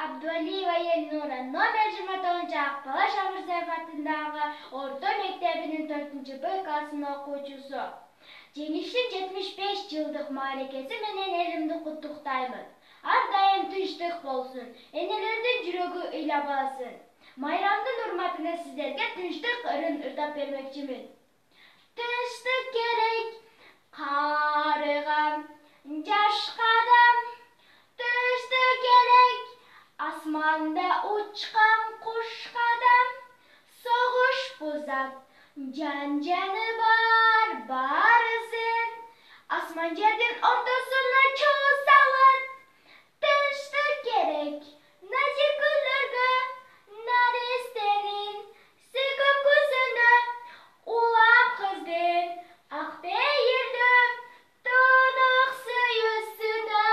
Абдуалиева Элнура номер 29 Акбала Шамырзаев атындагы орто мектебинин 4-Б классынын окуучусу. Жеңиштин 75 жылдык мааракеси менен элимди куттуктаймын. Ар дайым тынчтык болсун, энелердин жүрөгү ыйлабасын. Майрамдын урматына сиздерге тынчтык ырын ырдап бермекчимин. Тынчтык керек карыгам, жашкадам, тынчтык керек асманда учкан кушкадам. Согуш бузат, жан-жаны барысын, асман жердин ортосуна чоо салат. Тынчтык керек назикүлөргө, наристенин сүйгөн көзүнө, улам кыздын ак пейилдүү тунук сүйүүсүнө.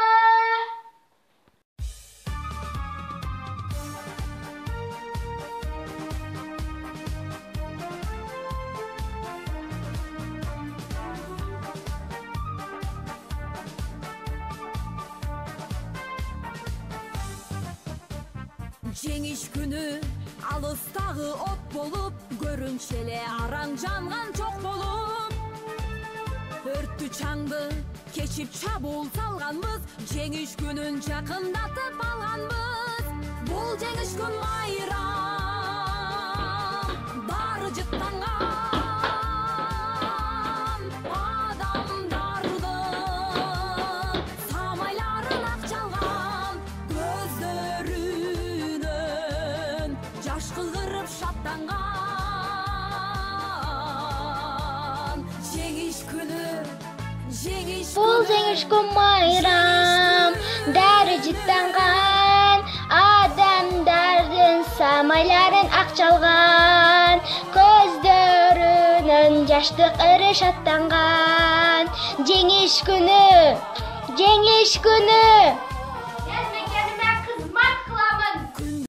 Жеңиш күнү алыстагы от болуп, көрүнчү эле араң жанган чок болуп. Өрттү чаңды кечип чабуул салганбыз, жеңиш күнүн жакындатып алганбыз. Бул жеңиш күн майрам, баары жыттанган адамдардын самайларын ак чалган, көздөрүнөн жаш кылгырып шаттанган. Жеңиш күнү, жеңиш Бул жеңиш күн майрам, дары жыттанган адамдардын самайларын ак чалган, көздөрүнөн жаштык ыры шаттанган. Жеңиш күнү, жеңиш күнү.